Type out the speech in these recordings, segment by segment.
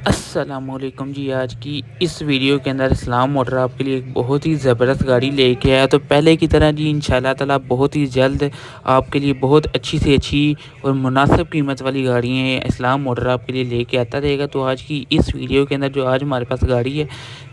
अस्सलामुअलैकुम जी। आज की इस वीडियो के अंदर इस्लाम मोटर आपके लिए एक बहुत ही ज़बरदस्त गाड़ी लेके आया। तो पहले की तरह जी इंशाल्लाह ताला बहुत ही जल्द आपके लिए बहुत अच्छी से अच्छी और मुनासिब कीमत वाली गाड़ियाँ इस्लाम मोटर आपके लिए लेके आता रहेगा। तो आज की इस वीडियो के अंदर जो आज हमारे पास गाड़ी है,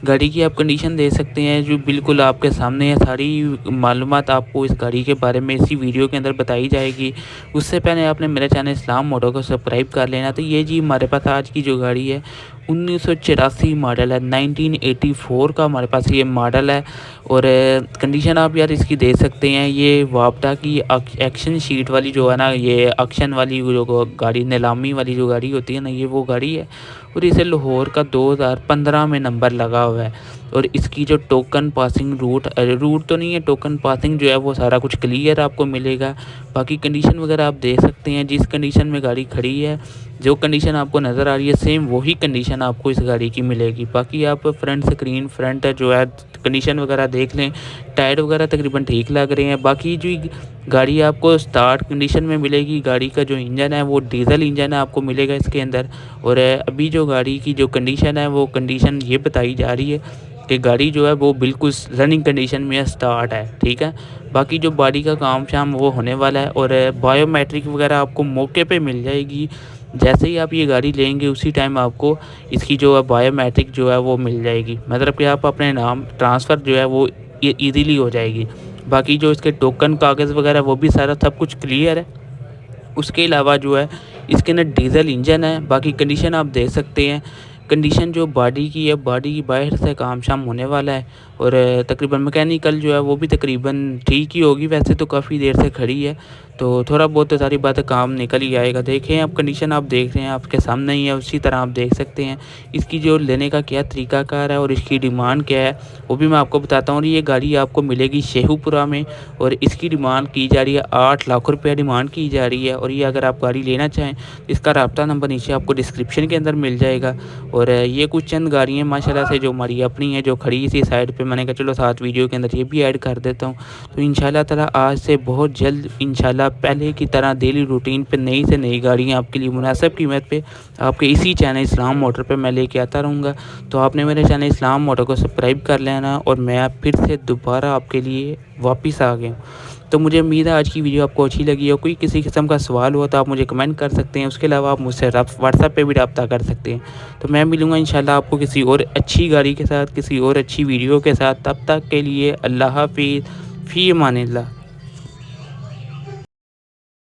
गाड़ी की आप कंडीशन देख सकते हैं जो बिल्कुल आपके सामने है। सारी मालूमात आपको इस गाड़ी के बारे में इसी वीडियो के अंदर बताई जाएगी। उससे पहले आपने मेरा चैनल इस्लाम मोटर को सब्सक्राइब कर लेना। तो ये जी हमारे पास आज की जो गाड़ी है 1984 मॉडल है, 1984 का हमारे पास ये मॉडल है। और कंडीशन आप यार इसकी देख सकते हैं। ये वापडा की एक्शन शीट वाली जो है ना, ये एक्शन वाली जो गाड़ी नीलामी वाली जो गाड़ी होती है ना, ये वो गाड़ी है। और इसे लाहौर का 2015 में नंबर लगा हुआ है। और इसकी जो टोकन पासिंग रूट तो नहीं है, टोकन पासिंग जो है वो सारा कुछ क्लियर आपको मिलेगा। बाकी कंडीशन वगैरह आप देख सकते हैं। जिस कंडीशन में गाड़ी खड़ी है, जो कंडीशन आपको नज़र आ रही है, सेम वही कंडीशन आपको इस गाड़ी की मिलेगी। बाकी आप फ्रंट स्क्रीन फ्रंट जो है कंडीशन वगैरह देख लें, टायर वगैरह तकरीबन ठीक लग रहे हैं। बाकी जो गाड़ी आपको स्टार्ट कंडीशन में मिलेगी, गाड़ी का जो इंजन है वो डीजल इंजन है आपको मिलेगा इसके अंदर। और अभी जो गाड़ी की जो कंडीशन है वो कंडीशन ये बताई जा रही है कि गाड़ी जो है वो बिल्कुल रनिंग कंडीशन में स्टार्ट है, ठीक है। बाकी जो बॉडी का काम शाम वो होने वाला है। और बायोमेट्रिक वगैरह आपको मौके पे मिल जाएगी। जैसे ही आप ये गाड़ी लेंगे उसी टाइम आपको इसकी जो है बायोमेट्रिक जो है वो मिल जाएगी। मतलब कि आप अपने नाम ट्रांसफ़र जो है वो ईज़िली हो जाएगी। बाकी जो इसके टोकन कागज़ वगैरह वो भी सारा सब कुछ क्लियर है। उसके अलावा जो है इसके अंदर डीज़ल इंजन है। बाकी कंडीशन आप देख सकते हैं। कंडीशन जो बॉडी की है, बॉडी की बाहर से काम शाम होने वाला है। और तकरीबन मैकेनिकल जो है वो भी तकरीबन ठीक ही होगी। वैसे तो काफ़ी देर से खड़ी है, तो थोड़ा बहुत तो सारी बातें काम निकल ही आएगा। देखें आप कंडीशन आप देख रहे हैं, आपके सामने ही है, उसी तरह आप देख सकते हैं। इसकी जो लेने का क्या तरीकाकार है और इसकी डिमांड क्या है वो भी मैं आपको बताता हूँ। और ये गाड़ी आपको मिलेगी शेखुपुरा में। और इसकी डिमांड की जा रही है 8 लाख रुपये डिमांड की जा रही है। और ये अगर आप गाड़ी लेना चाहें तो इसका राब्ता नंबर नीचे आपको डिस्क्रिप्शन के अंदर मिल जाएगा। और ये कुछ चंद गाड़ियाँ माशाल्लाह से जो हमारी अपनी है जो खड़ी इसी साइड पे, मैंने कहा चलो साथ वीडियो के अंदर ये भी ऐड कर देता हूँ। तो इंशाल्लाह ताला आज से बहुत जल्द इंशाल्लाह पहले की तरह डेली रूटीन पे नई से नई गाड़ियाँ आपके लिए मुनासिब कीमत पे आपके इसी चैनल इस्लाम मोटर पे मैं लेके आता रहूँगा। तो आपने मेरे चैनल इस्लाम मोटर को सब्सक्राइब कर लेना। और मैं फिर से दोबारा आपके लिए वापस आ गया हूँ। तो मुझे उम्मीद है आज की वीडियो आपको अच्छी लगी हो। कोई किसी किस्म का सवाल हो तो आप मुझे कमेंट कर सकते हैं। उसके अलावा आप मुझसे व्हाट्सएप पे भी रब्ता कर सकते हैं। तो मैं मिलूँगा इंशाल्लाह आपको किसी और अच्छी गाड़ी के साथ, किसी और अच्छी वीडियो के साथ। तब तक के लिए अल्लाह हाफ़िज़, फ़ी अमानिल्लाह।